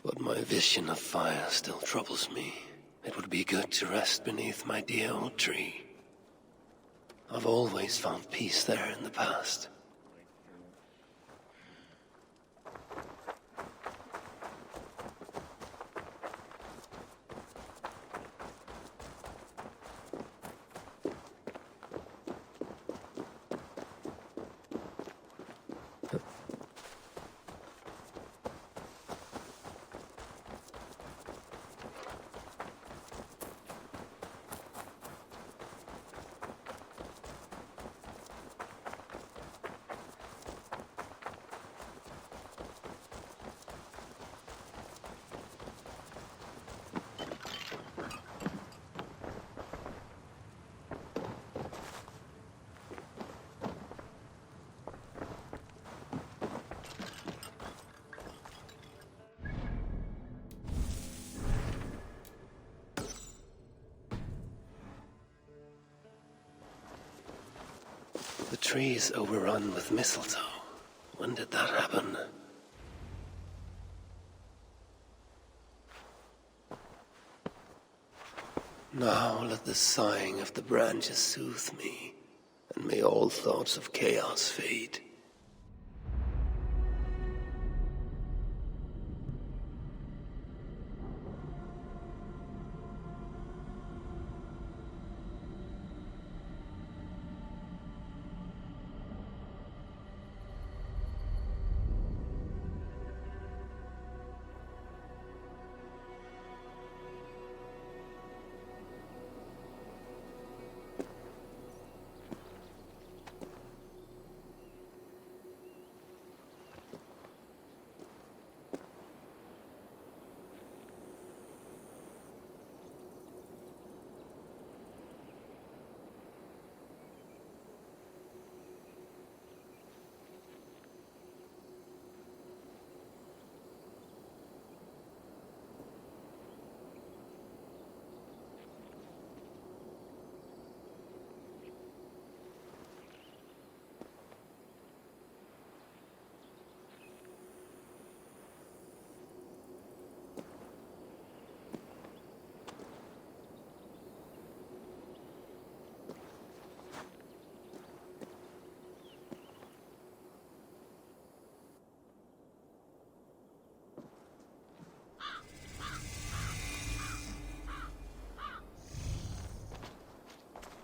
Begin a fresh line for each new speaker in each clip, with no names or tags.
But my vision of fire still troubles me. It would be good to rest beneath my dear old tree. I've always found peace there in the past. The tree is overrun with mistletoe. When did that happen? Now let the sighing of the branches soothe me, and may all thoughts of chaos fade.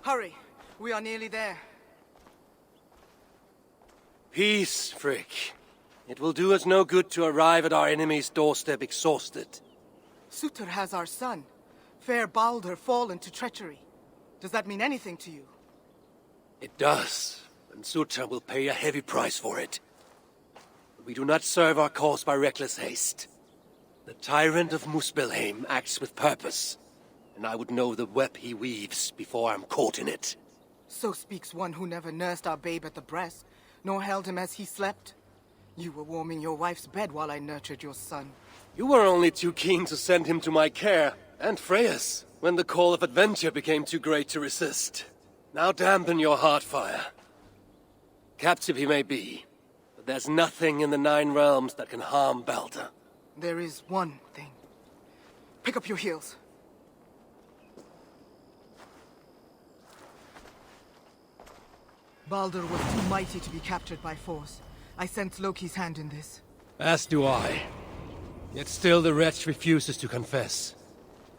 Hurry! We are nearly there.
Peace, Frick. It will do us no good to arrive at our enemy's doorstep exhausted.
Sutter has our son. Fair Balder fallen to treachery. Does that mean anything to you?
It does, and Sutter will pay a heavy price for it. But we do not serve our cause by reckless haste. The tyrant of Muspelheim acts with purpose, and I would know the web he weaves before I'm caught in it.
So speaks one who never nursed our babe at the breast, nor held him as he slept. You were warming your wife's bed while I nurtured your son.
You were only too keen to send him to my care, and Freya's, when the call of adventure became too great to resist. Now dampen your heart fire. Captive he may be, but there's nothing in the Nine Realms that can harm Balder.
There is one thing. Pick up your heels. Balder was too mighty to be captured by force. I sense Loki's hand in this.
As do I. Yet still the wretch refuses to confess.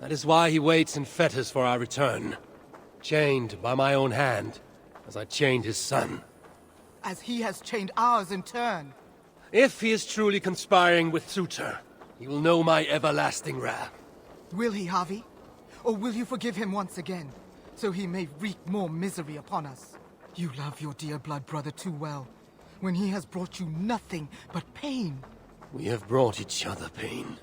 That is why he waits in fetters for our return. Chained by my own hand, as I chained his son.
As he has chained ours in turn.
If he is truly conspiring with Sutter, he will know my everlasting wrath.
Will he, Harvey? Or will you forgive him once again, so he may wreak more misery upon us? You love your dear blood brother too well, when he has brought you nothing but pain.
We have brought each other pain.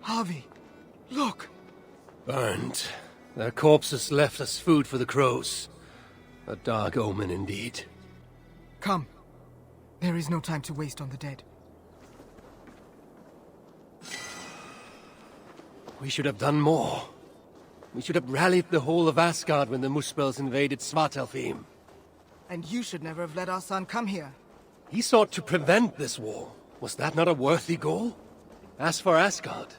Harvey, look!
Burned. Their corpses left as food for the crows. A dark omen indeed.
Come. There is no time to waste on the dead.
We should have done more. We should have rallied the whole of Asgard when the Muspels invaded Svartalfheim.
And you should never have let our son come here.
He sought to prevent this war, Was that not a worthy goal? As for Asgard,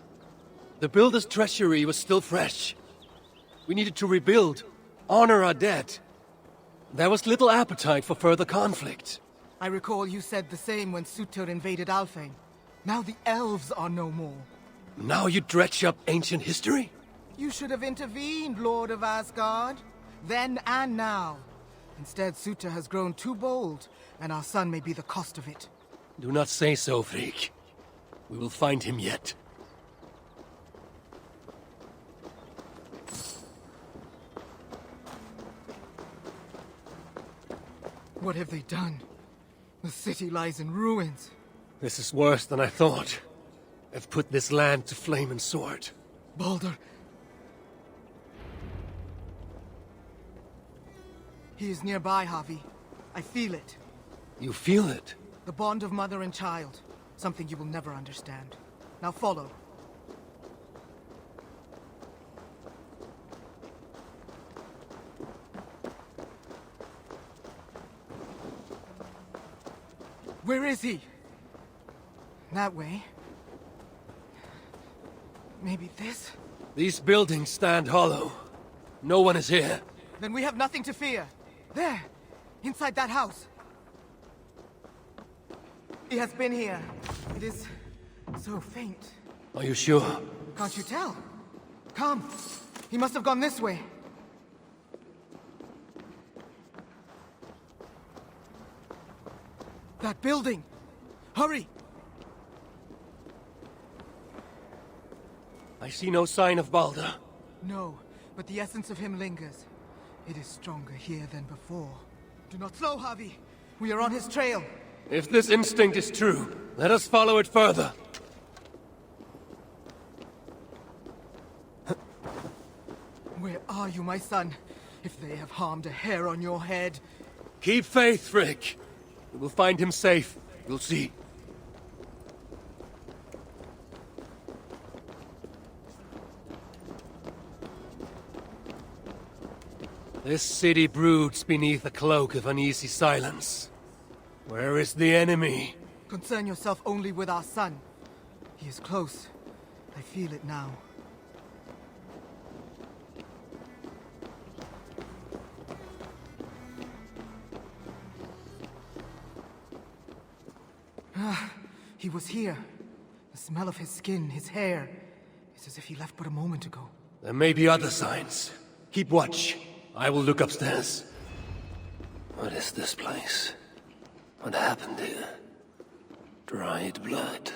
the Builder's treasury was still fresh. We needed to rebuild, honor our dead. There was little appetite for further conflict.
I recall you said the same when Surtur invaded Alfheim. Now the elves are no more.
Now you dredge up ancient history?
You should have intervened, Lord of Asgard. Then and now. Instead, Surtur has grown too bold, and our son may be the cost of it.
Do not say so, Frigg. We will find him yet.
What have they done? The city lies in ruins.
This is worse than I thought. They've put this land to flame and sword.
Baldur. He is nearby, Havi. I feel it.
You feel it?
The bond of mother and child. Something you will never understand. Now follow. Where is he? That way. Maybe this?
These buildings stand hollow. No one is here.
Then we have nothing to fear. There! Inside that house. He has been here. It is so faint.
Are you sure?
Can't you tell? Come. He must have gone this way. That building! Hurry!
I see no sign of Baldur.
No, but the essence of him lingers. It is stronger here than before. Do not slow, Havi. We are on his trail.
If this instinct is true, let us follow it further.
Where are you, my son? If they have harmed a hair on your head...
Keep faith, Frigg. We will find him safe. You'll see. This city broods beneath a cloak of uneasy silence. Where is the enemy?
Concern yourself only with our son. He is close. I feel it now. He was here. The smell of his skin, his hair. It's as if he left but a moment ago.
There may be other signs. Keep watch. I will look upstairs. What is this place? What happened here? Dried blood.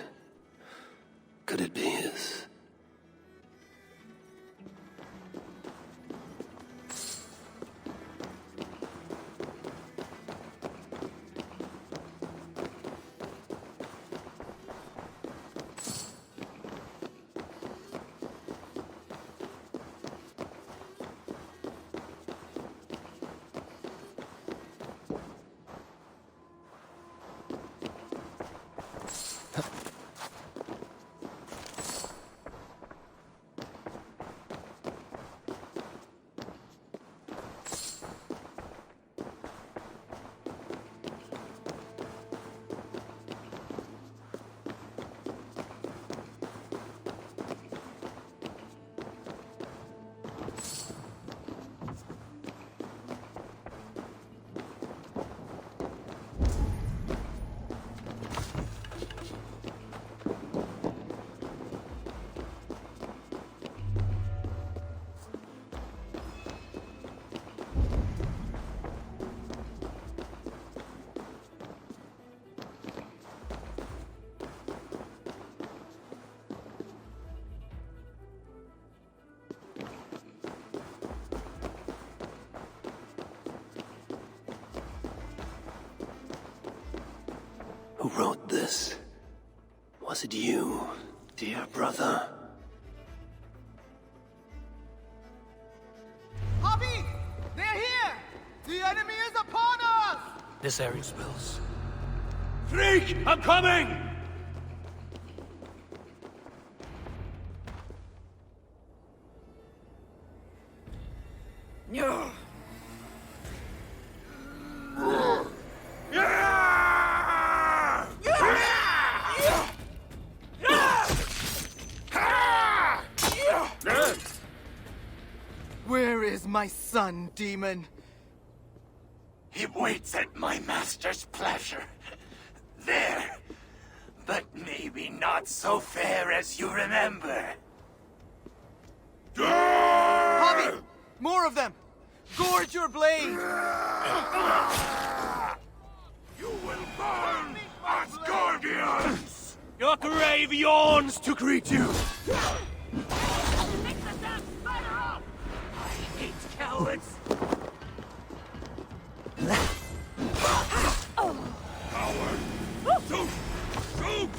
Could it be his? Who wrote this? Was it you, dear brother?
Havi! They're here! The enemy is upon us!
This area spills. Freak! I'm coming!
my son, demon.
He waits at my master's pleasure. There. But maybe not so fair as you remember.
Hobby! More of them! Gorge your blade!
You will burn, Asgardians!
Your grave yawns to greet you!
I hate cowards! Coward! Shoot!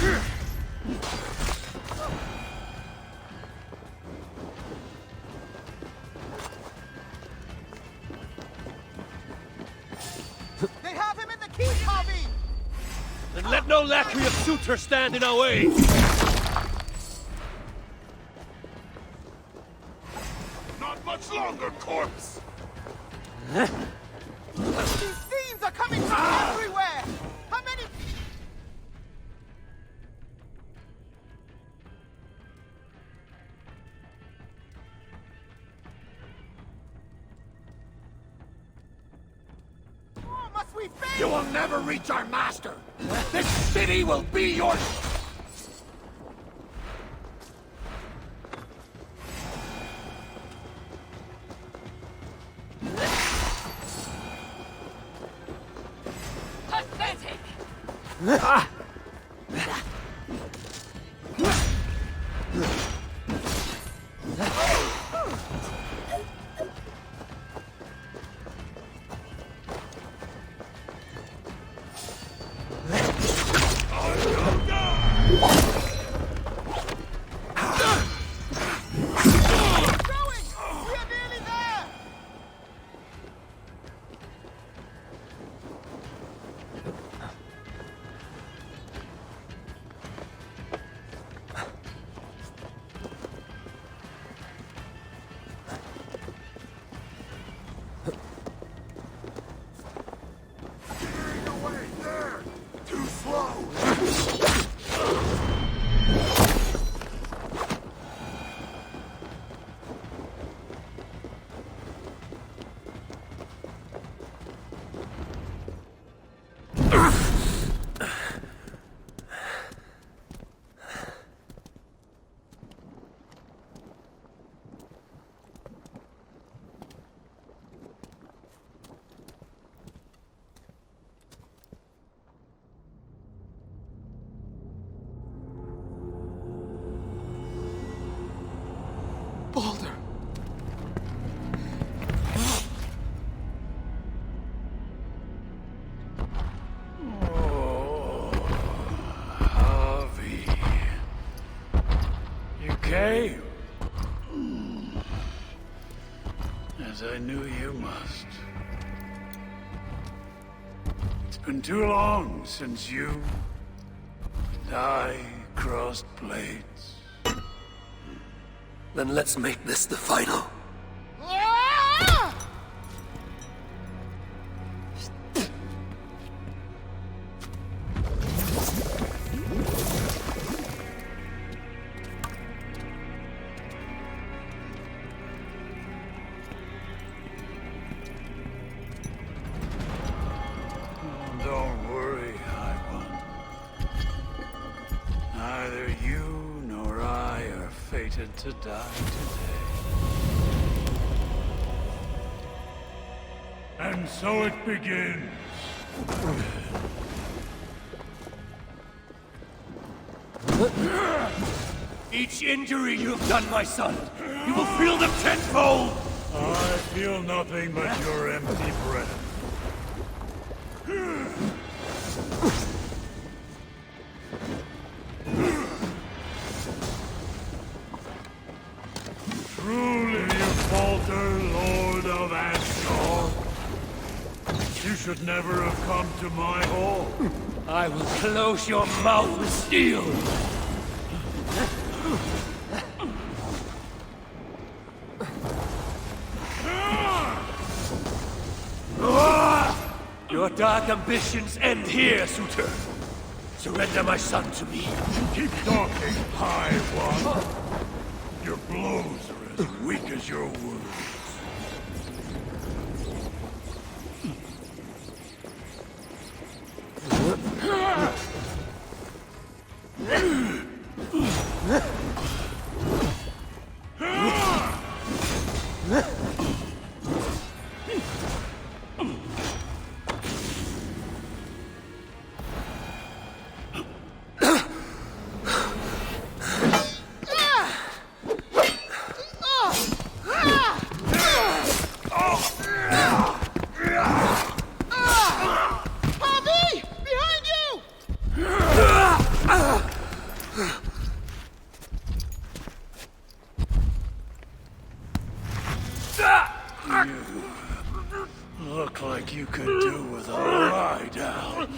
Shoot!
They have him in the keep, Hobby!
Then let no lackey of suitor stand in our way!
Not much longer, corpse!
These fiends are coming from everywhere! How many... Oh, must we fail?
You will never reach our master! This city will be yours!
Pathetic!
Going! We are nearly there!
Steering away there! Too slow!
Baldur!
Avi. You came. As I knew you must. It's been too long since you and I crossed blades.
Then let's make this the final.
Ah!
Don't worry, High One. Neither you nor I are fated to die today. And so it begins.
Each injury you have done, my son, you will feel them tenfold!
I feel nothing but your empty breath. Truly you falter, Lord of Asgard. You should never have come to my hall.
I will close your mouth with steel! Your Your dark ambitions end here, suitor. Surrender my son to me.
Keep talking, High One. Your blows are as weak as your words. Look like you could do with a lie down.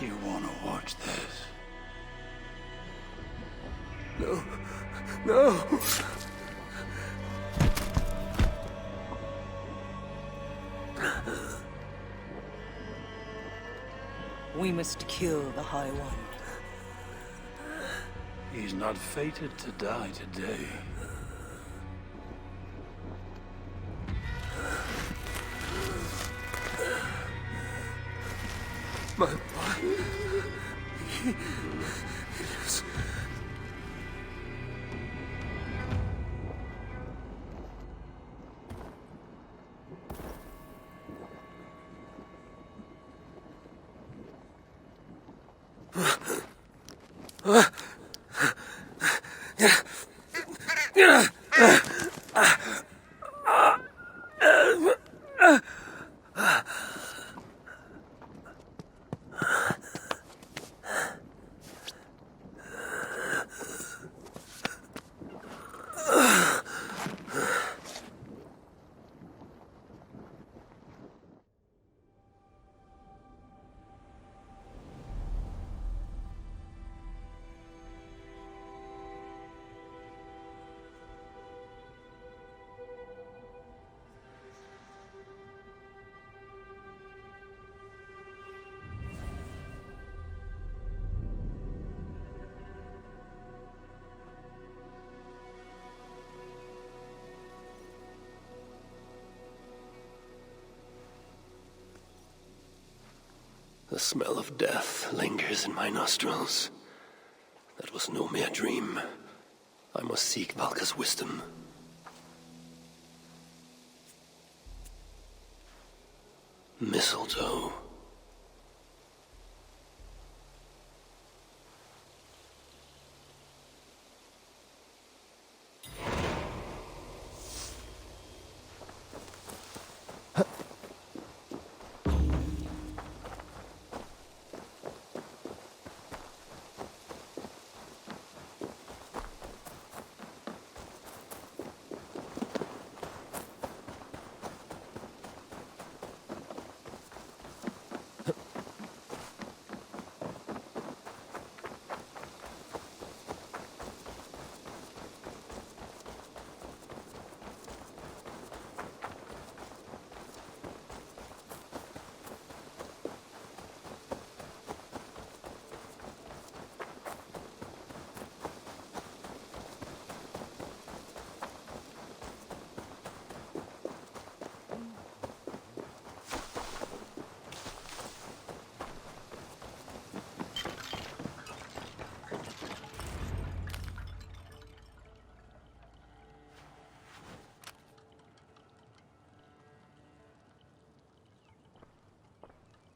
You want to watch this?
No. No!
We must kill the High One.
He's not fated to die today.
My body... The smell of death lingers in my nostrils. That was no mere dream. I must seek Valka's wisdom. Mistletoe.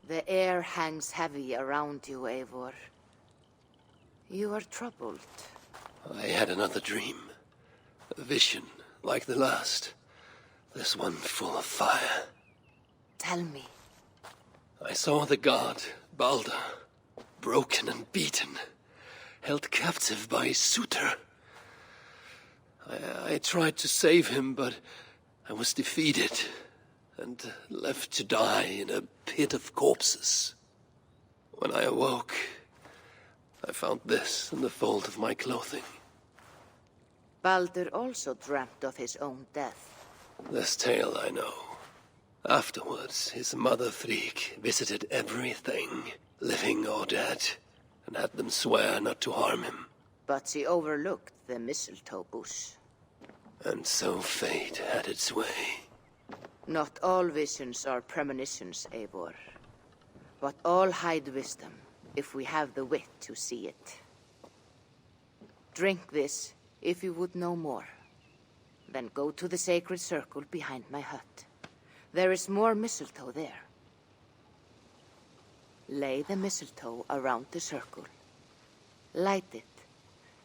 The air hangs heavy around you, Eivor. You are troubled.
I had another dream. A vision, like the last. This one full of fire.
Tell me.
I saw the god, Balder, broken and beaten, held captive by his suitor. I tried to save him, but I was defeated and left to die in a pit of corpses. When I awoke, I found this in the fold of my clothing.
Baldur also dreamt of his own death.
This tale I know. Afterwards, his mother Frigg visited everything, living or dead, and had them swear not to harm him.
But she overlooked the mistletoe bush.
And so fate had its way.
Not all visions are premonitions, Eivor. But all hide wisdom, if we have the wit to see it. Drink this, if you would know more. Then go to the sacred circle behind my hut. There is more mistletoe there. Lay the mistletoe around the circle. Light it,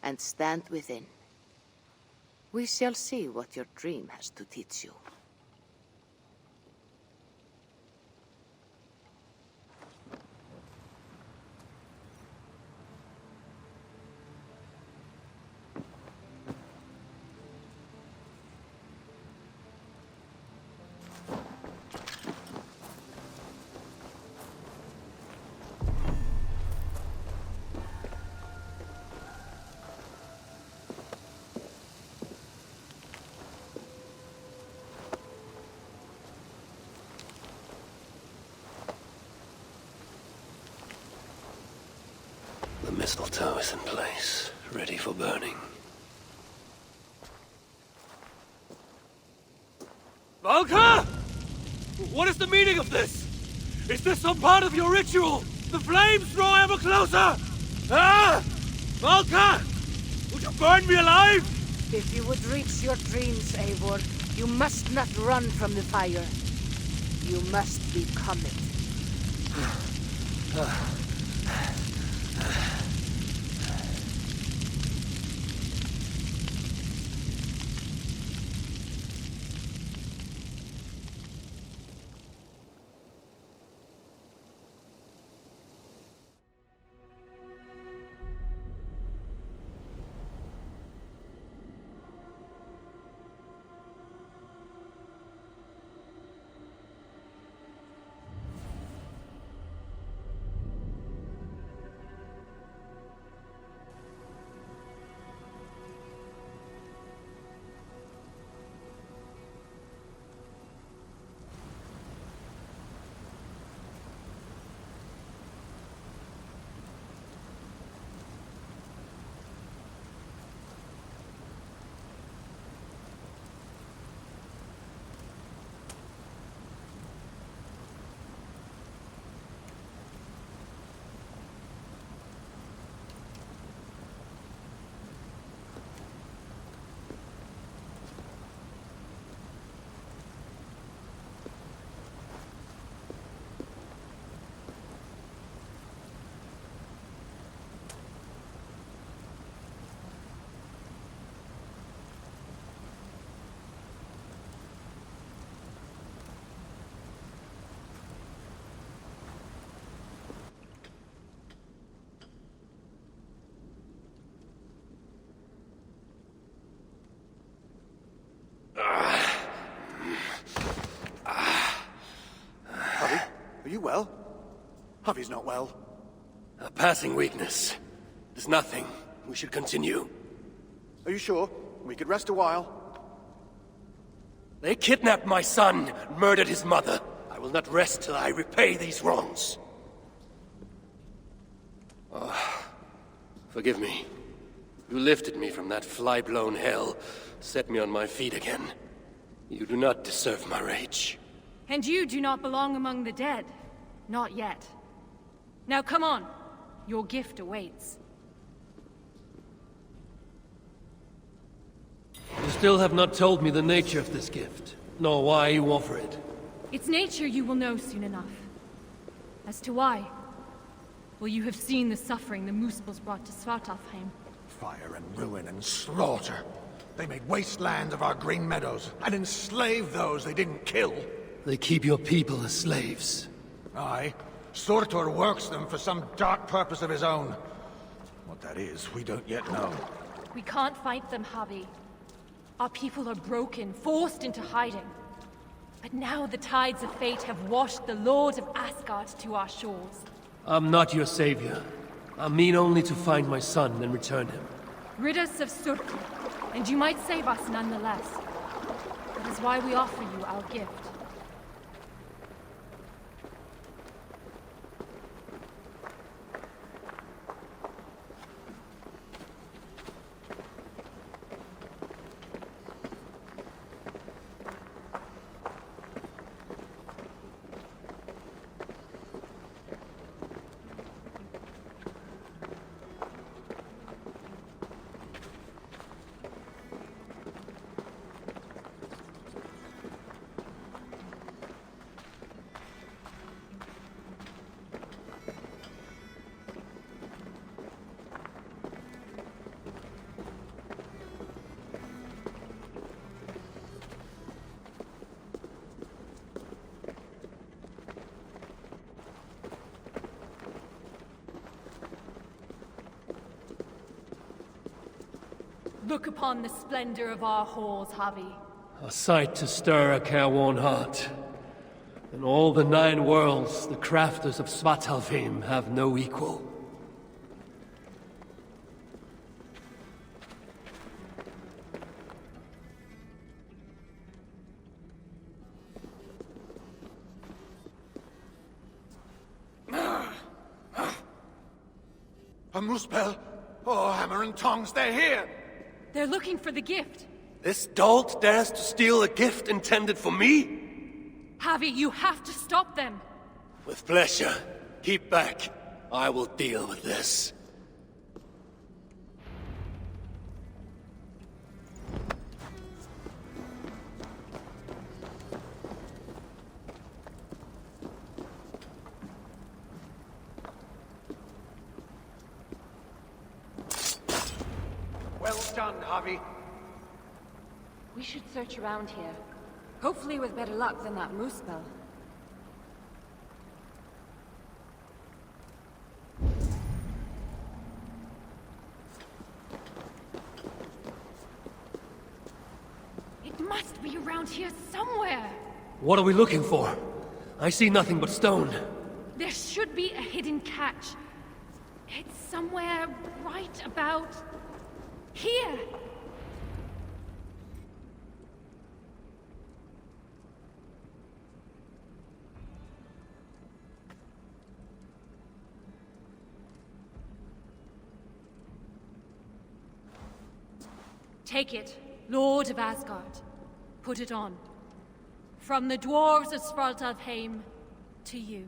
and stand within. We shall see what your dream has to teach you.
The mistletoe is in place, ready for burning. Valka! What is the meaning of this? Is this some part of your ritual? The flames draw ever closer! Ah! Valka! Would you burn me alive?
If you would reach your dreams, Eivor, you must not run from the fire. You must become it.
Are you well? Javi's not well.
A passing weakness. There's nothing. We should continue.
Are you sure? We could rest a while.
They kidnapped my son, murdered his mother. I will not rest till I repay these wrongs. Forgive me. You lifted me from that fly-blown hell, set me on my feet again. You do not deserve my rage.
And you do not belong among the dead. Not yet. Now come on. Your gift awaits.
You still have not told me the nature of this gift, nor why you offer it.
Its nature you will know soon enough. As to why, well, you have seen the suffering the Muspels brought to Svartalfheim.
Fire and ruin and slaughter. They made wasteland of our green meadows, and enslaved those they didn't kill.
They keep your people as slaves.
Aye, Surtur works them for some dark purpose of his own. What that is, we don't yet know.
We can't fight them, Javi. Our people are broken, forced into hiding. But now the tides of fate have washed the Lord of Asgard to our shores.
I'm not your savior. I mean only to find my son and return him.
Rid us of Surtur, and you might save us nonetheless. That is why we offer you our gift. Look upon the splendor of our halls, Javi.
A sight to stir a careworn heart. In all the 9 worlds, the crafters of Svartalfheim have no equal.
A Muspel? Oh, hammer and tongs, they're here!
They're looking for the gift.
This dolt dares to steal a gift intended for me?
Javi, you have to stop them.
With pleasure. Keep back. I will deal with this.
Well done, Javi.
We should search around here. Hopefully with better luck than that moose spell.
It must be around here somewhere.
What are we looking for? I see nothing but stone.
There should be a hidden catch. It's somewhere right about here. Take it, Lord of Asgard. Put it on. From the dwarves of Svartalfheim to you.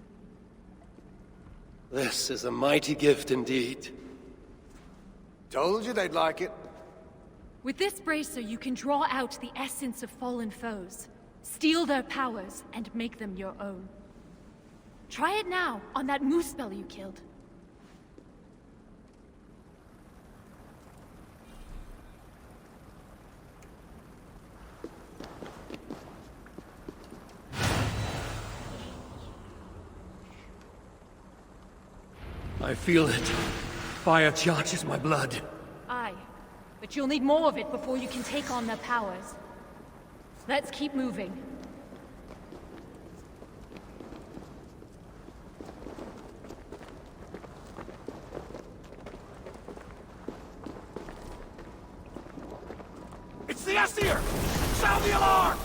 This is a mighty gift indeed.
Told you they'd like it.
With this bracer, you can draw out the essence of fallen foes, steal their powers, and make them your own. Try it now, on that moose spell you killed.
I feel it. Fire charges my blood.
Aye, but you'll need more of it before you can take on their powers. Let's keep moving.
It's the Aesir! Sound the alarm!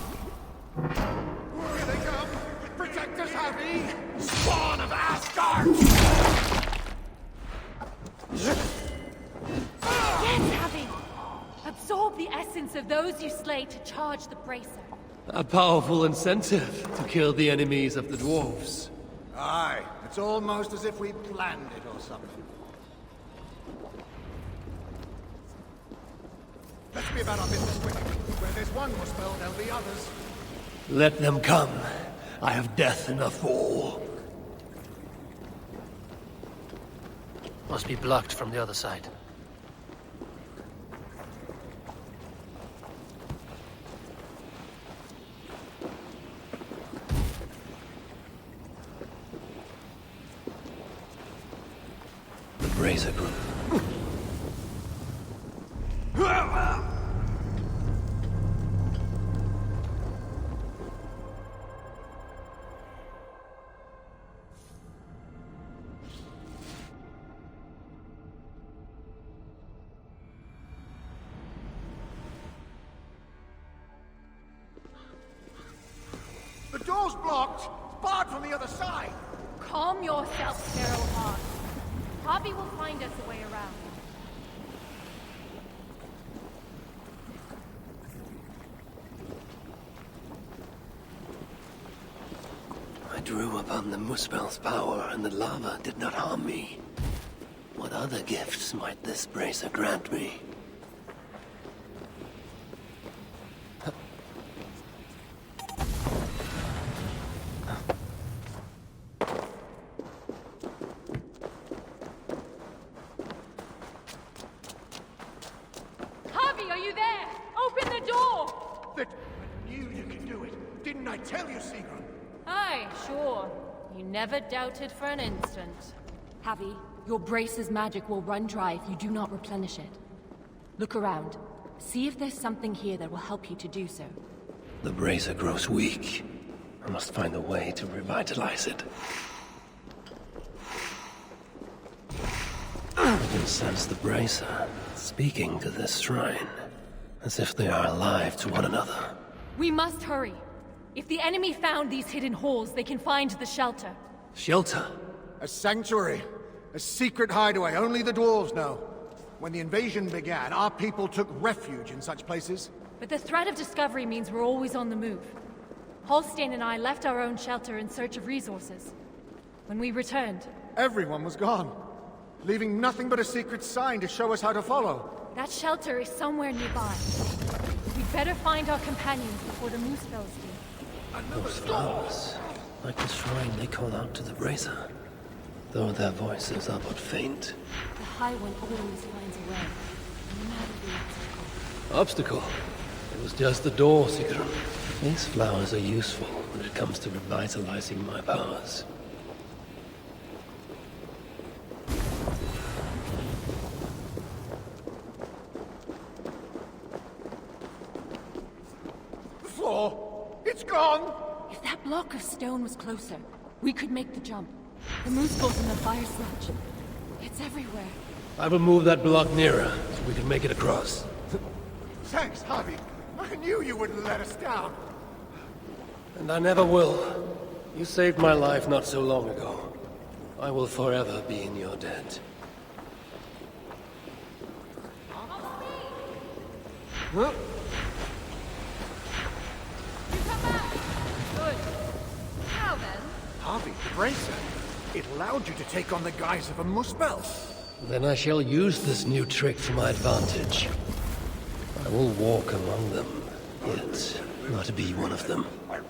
Here they come! Protect us, Javi! Spawn of Asgard!
Yes, Javi! Absorb the essence of those you slay to charge the bracer.
A powerful incentive to kill the enemies of the dwarves.
Aye, it's almost as if we planned it or something. Let's be about our business quickly. Where there's one Muspel, there'll be others.
Let them come. I have death enough for all. Must be blocked from the other side. Bracer group.
The door's blocked! It's barred from the other side!
Calm yourself, Sparrow Hawk. Harvey will find us a way around.
I drew upon the Muspel's power, and the lava did not harm me. What other gifts might this bracer grant me?
Harvey, are you there? Open the door!
I knew you could do it. Didn't I tell you, Seagram?
Aye, sure. You never doubted for an instant.
Javi, your brace's magic will run dry if you do not replenish it. Look around. See if there's something here that will help you to do so.
The bracer grows weak. I must find a way to revitalize it. I can sense the bracer speaking to this shrine, as if they are alive to one another.
We must hurry. If the enemy found these hidden halls, they can find the shelter.
Shelter?
A sanctuary. A secret hideaway only the dwarves know. When the invasion began, our people took refuge in such places.
But the threat of discovery means we're always on the move. Holstein and I left our own shelter in search of resources. When we returned,
Everyone was gone, leaving nothing but a secret sign to show us how to follow.
that shelter is somewhere nearby. We'd better find our companions before the Moosefels do.
Those flowers, like the shrine they call out to the bracer. Though their voices are but faint.
The High One always finds a way, no matter the obstacle.
Obstacle? It was just the door, Sigrun. These flowers are useful when it comes to revitalizing my powers.
The floor! It's gone!
If that block of stone was closer, we could make the jump. The Moosefels in the fire sludge. It's everywhere.
I will move that block nearer, so we can make it across.
Thanks, Harvey. I knew you wouldn't let us down.
And I never will. You saved my life not so long ago. I will forever be in your debt. Huh?
You come back! Good. Now then.
Harvey, the bracer. It allowed you to take on the guise of a Muspel.
Then I shall use this new trick to my advantage. I will walk among them, yet not be one of them.
Well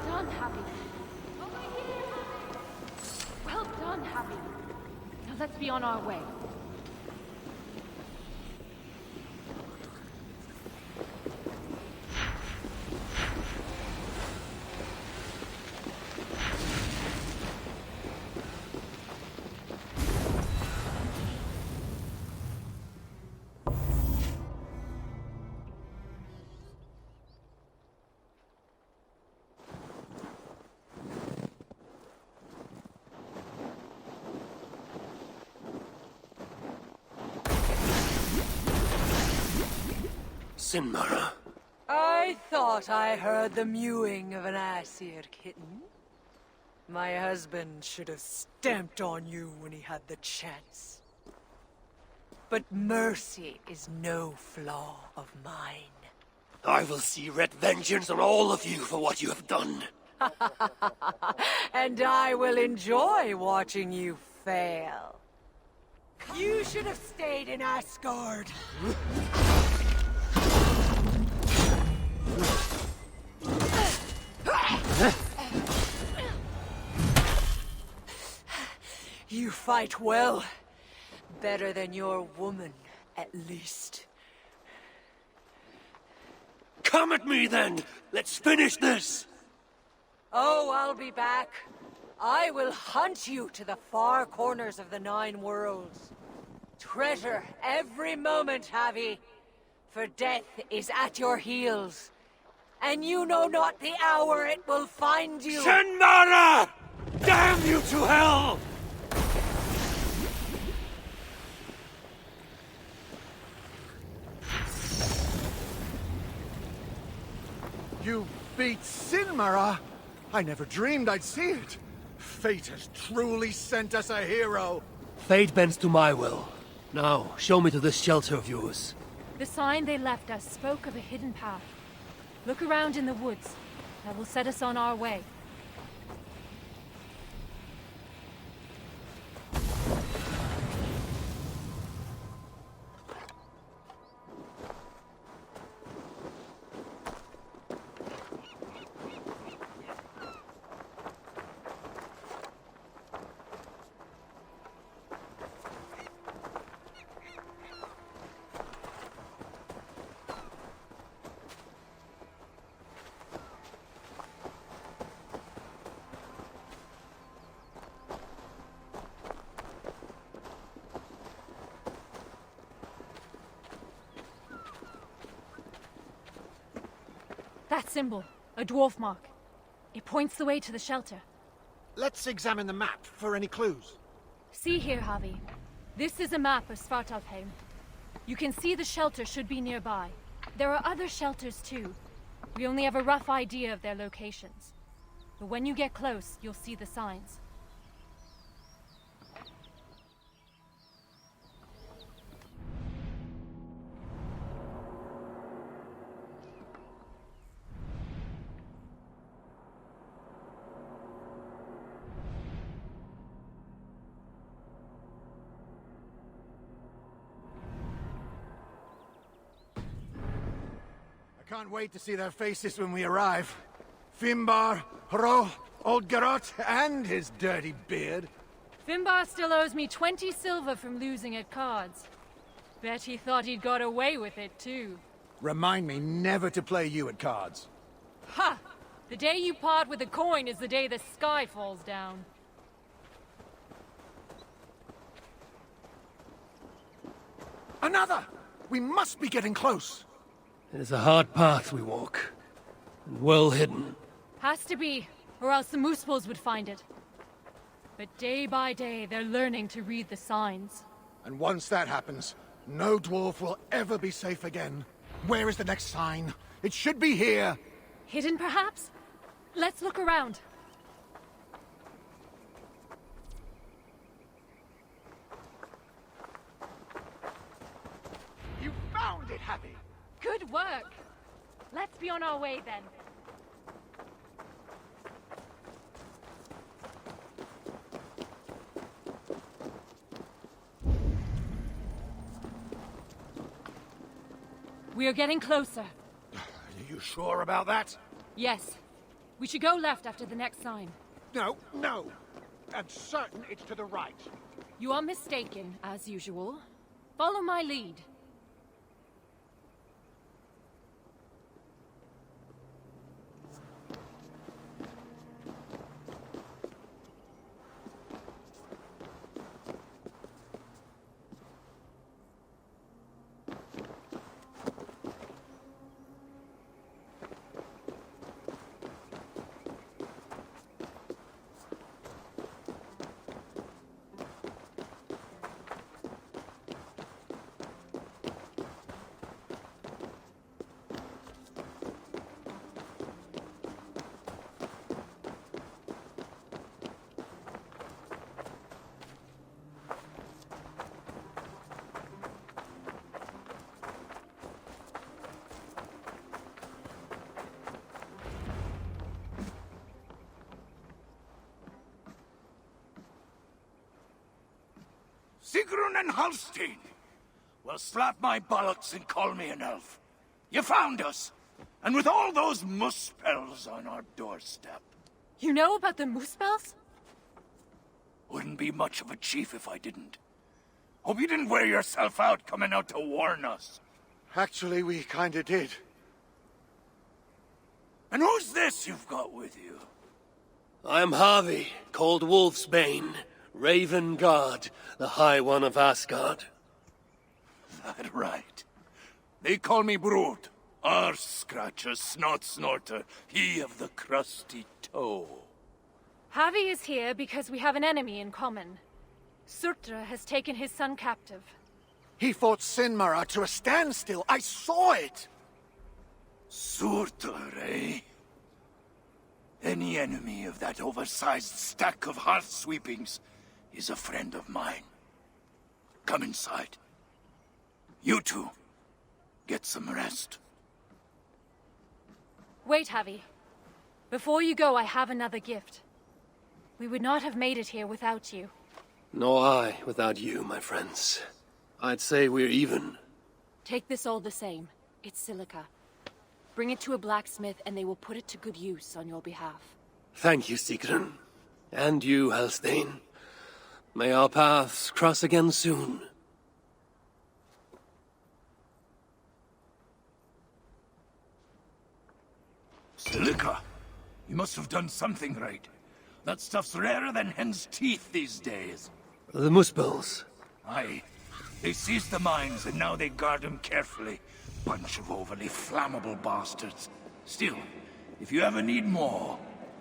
done, Happy. Well done, Happy. Now let's be on our way.
Sinmara.
I thought I heard the mewing of an Aesir kitten. My husband should have stamped on you when he had the chance. But mercy is no flaw of mine.
I will see red vengeance on all of you for what you have done.
And I will enjoy watching you fail. You should have stayed in Asgard. You fight well. Better than your woman, at least.
Come at me then! Let's finish this!
Oh, I'll be back. I will hunt you to the far corners of the 9 worlds. Treasure every moment, Javi, for death is at your heels, and you know not the hour it will find you.
Shenmara! Damn you to hell!
You beat Sinmara? I never dreamed I'd see it. Fate has truly sent us a hero.
Fate bends to my will. Now, show me to this shelter of yours.
The sign they left us spoke of a hidden path. Look around in the woods. That will set us on our way. That symbol, a dwarf mark. It points the way to the shelter.
Let's examine the map for any clues.
See here, Javi. This is a map of Svartalfheim. You can see the shelter should be nearby. There are other shelters too. We only have a rough idea of their locations. But when you get close, you'll see the signs.
Can't wait to see their faces when we arrive. Finbar, Hro, Old Garot, and his dirty beard.
Finbar still owes me 20 silver from losing at cards. Bet he thought he'd got away with it, too.
Remind me never to play you at cards.
Ha! The day you part with a coin is the day the sky falls down.
Another! We must be getting close.
It is a hard path we walk, and well hidden.
Has to be, or else the Moosepools would find it. But day by day, they're learning to read the signs.
And once that happens, no dwarf will ever be safe again. Where is the next sign? It should be here.
Hidden, perhaps? Let's look around.
You found it, Happy!
Good work! Let's be on our way, then. We are getting closer.
Are you sure about that?
Yes. We should go left after the next sign.
No, no. I'm certain it's to the right.
You are mistaken, as usual. Follow my lead.
Sigrun and Halstein! Well, slap my bollocks and call me an elf. You found us! And with all those muspels on our doorstep.
You know about the Moosepools?
Wouldn't be much of a chief if I didn't. Hope you didn't wear yourself out coming out to warn us.
Actually, we kinda did.
And who's this you've got with you?
I am Harvey, called Wolfsbane, Raven Guard, the High One of Asgard.
That right. They call me Brood. Arse Scratcher, Snot Snorter, he of the crusty toe.
Harvey is here because we have an enemy in common. Surtra has taken his son captive.
He fought Sinmara to a standstill. I saw it!
Surtur, eh? Any enemy of that oversized stack of hearth sweepings is a friend of mine. Come inside. You two, get some rest.
Wait, Harvey. Before you go, I have another gift. We would not have made it here without you.
Nor I without you, my friends. I'd say we're even.
Take this all the same. It's silica. Bring it to a blacksmith and they will put it to good use on your behalf.
Thank you, Sigrun. And you, Halstein. May our paths cross again soon.
Silica, you must have done something right. That stuff's rarer than hen's teeth these days.
The Muspels.
Aye. They seized the mines and now they guard them carefully. Bunch of overly flammable bastards. Still, if you ever need more,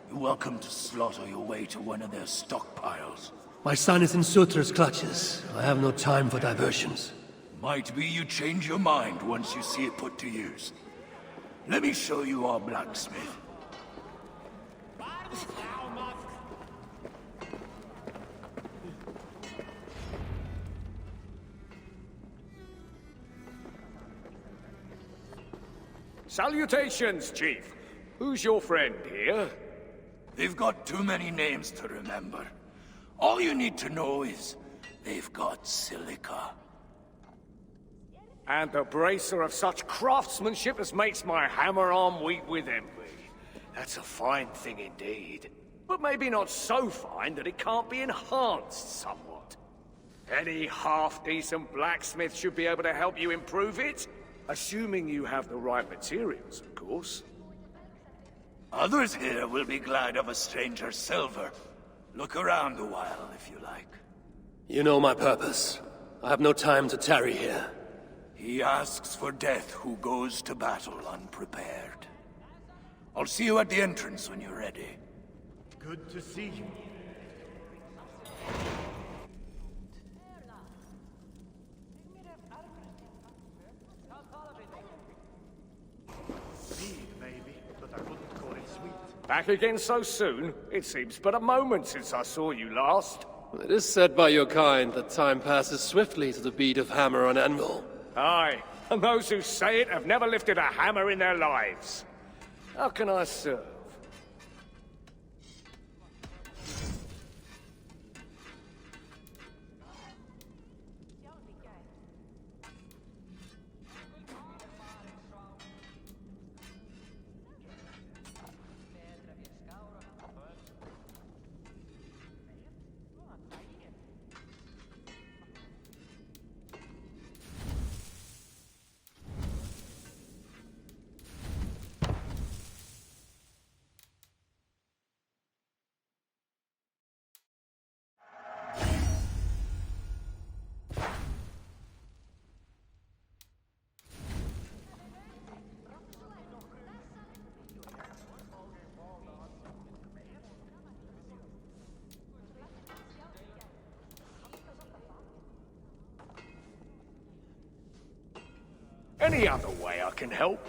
you're welcome to slaughter your way to one of their stockpiles.
My son is in Sutra's clutches. I have no time for diversions.
Might be you change your mind once you see it put to use. Let me show you our blacksmith.
Salutations, Chief. Who's your friend here?
They've got too many names to remember. All you need to know is they've got silica.
And the bracer of such craftsmanship as makes my hammer arm weep with envy. That's a fine thing indeed. But maybe not so fine that it can't be enhanced somewhat. Any half-decent blacksmith should be able to help you improve it. Assuming you have the right materials, of course.
Others here will be glad of a stranger's silver. Look around a while, if you like.
You know my purpose. I have no time to tarry here.
He asks for death who goes to battle unprepared. I'll see you at the entrance when you're ready.
Good to see you.
Back again so soon? It seems but a moment since I saw you last.
It is said by your kind that time passes swiftly to the beat of hammer on anvil.
Aye, and those who say it have never lifted a hammer in their lives. How can I serve? Any other way I can help?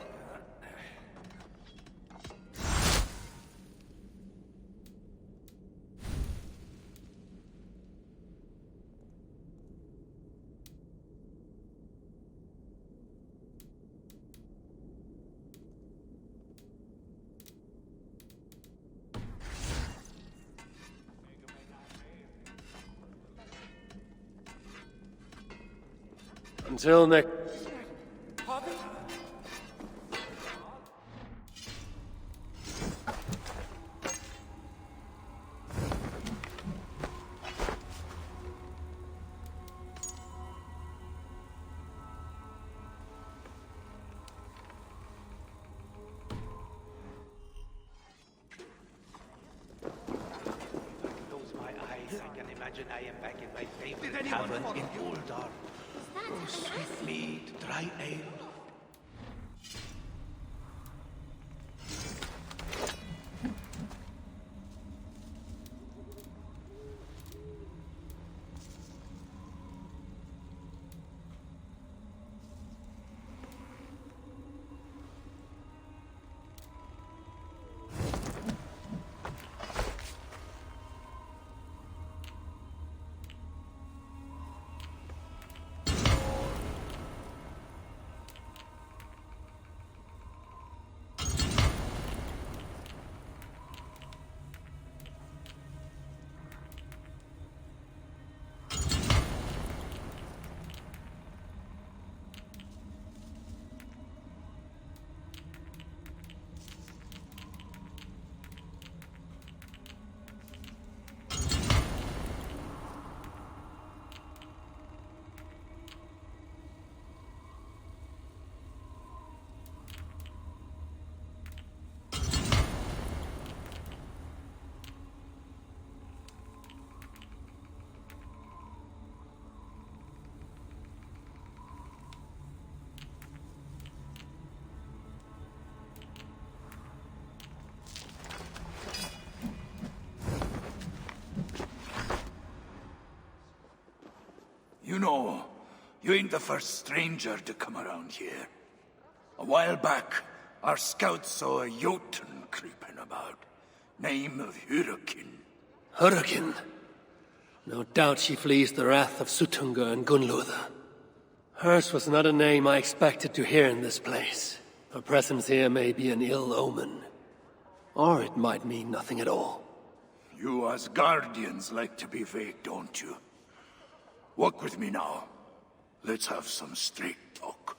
Until next...
imagine I am back in my favorite tavern in Uldar. Oh, sweet mead, dry ale.
You know, you ain't the first stranger to come around here. A while back, our scouts saw a Jotun creeping about. Name of Hurricane.
Hurricane? No doubt she flees the wrath of Suttungr and Gunnlóða. Hers was not a name I expected to hear in this place. Her presence here may be an ill omen. Or it might mean nothing at all.
You Asgardians like to be vague, don't you? Walk with me now. Let's have some straight talk.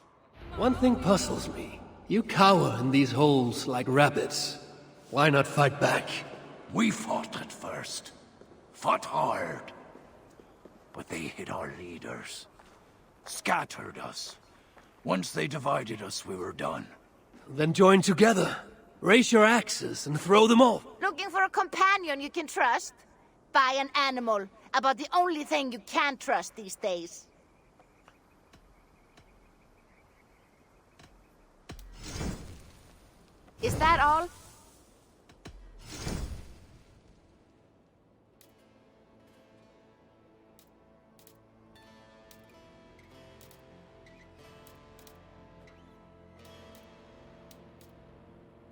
One thing puzzles me. You cower in these holes like rabbits. Why not fight back?
We fought at first. Fought hard. But they hit our leaders. Scattered us. Once they divided us, we were done.
Then join together. Raise your axes and throw them off.
Looking for a companion you can trust? Buy an animal. About the only thing you can't trust these days. Is that all?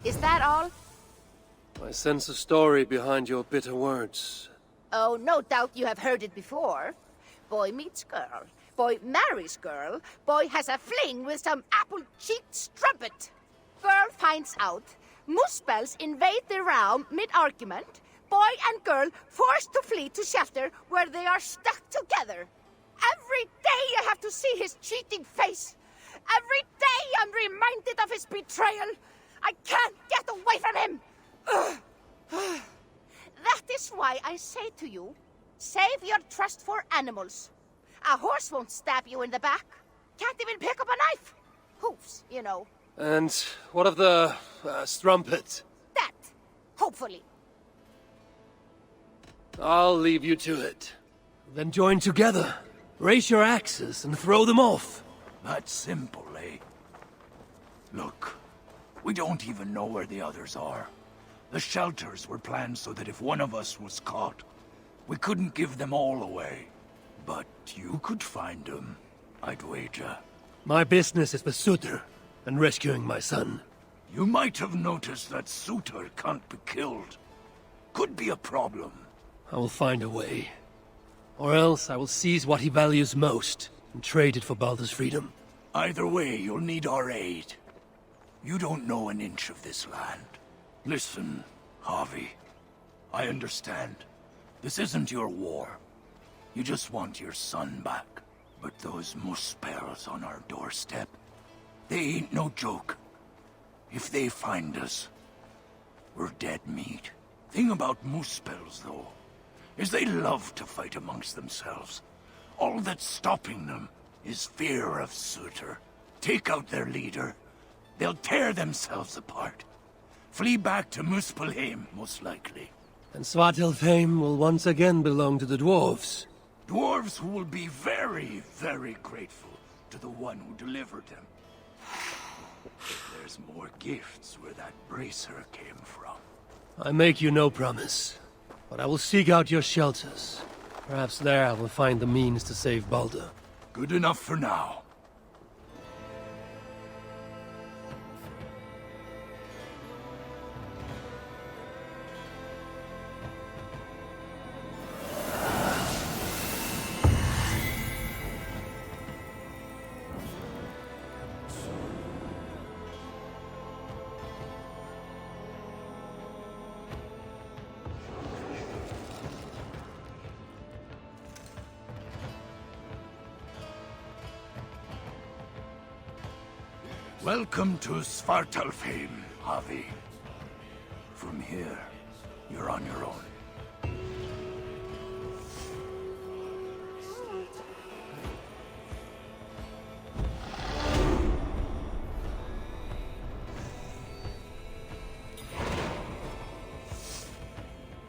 Is that all?
I sense a story behind your bitter words.
Oh, no doubt you have heard it before. Boy meets girl. Boy marries girl. Boy has a fling with some apple-cheeked strumpet. Girl finds out. Muspels invade the realm mid-argument. Boy and girl forced to flee to shelter where they are stuck together. Every day I have to see his cheating face. Every day I'm reminded of his betrayal. I can't get away from him. That is why I say to you, save your trust for animals. A horse won't stab you in the back. Can't even pick up a knife. Hooves, you know.
And what of the strumpet?
That, hopefully.
I'll leave you to it. Then join together. Raise your axes and throw them off.
That's simple, eh? Look, we don't even know where the others are. The shelters were planned so that if one of us was caught, we couldn't give them all away. But you could find them, I'd wager.
My business is with Surtr and rescuing my son.
You might have noticed that Surtr can't be killed. Could be a problem.
I will find a way. Or else I will seize what he values most and trade it for Baldur's freedom.
Either way, you'll need our aid. You don't know an inch of this land. Listen, Harvey. I understand. This isn't your war. You just want your son back. But those Muspels on our doorstep, they ain't no joke. If they find us, we're dead meat. Thing about Muspels, though, is they love to fight amongst themselves. All that's stopping them is fear of Surtr. Take out their leader, they'll tear themselves apart. Flee back to Muspelheim, most likely.
And Svartalfheim will once again belong to the dwarves.
Dwarves who will be very, very grateful to the one who delivered them. There's more gifts where that bracer came from.
I make you no promise, but I will seek out your shelters. Perhaps there I will find the means to save Baldur.
Good enough for now. Welcome to Svartalfheim, Havi. From here, you're on your own.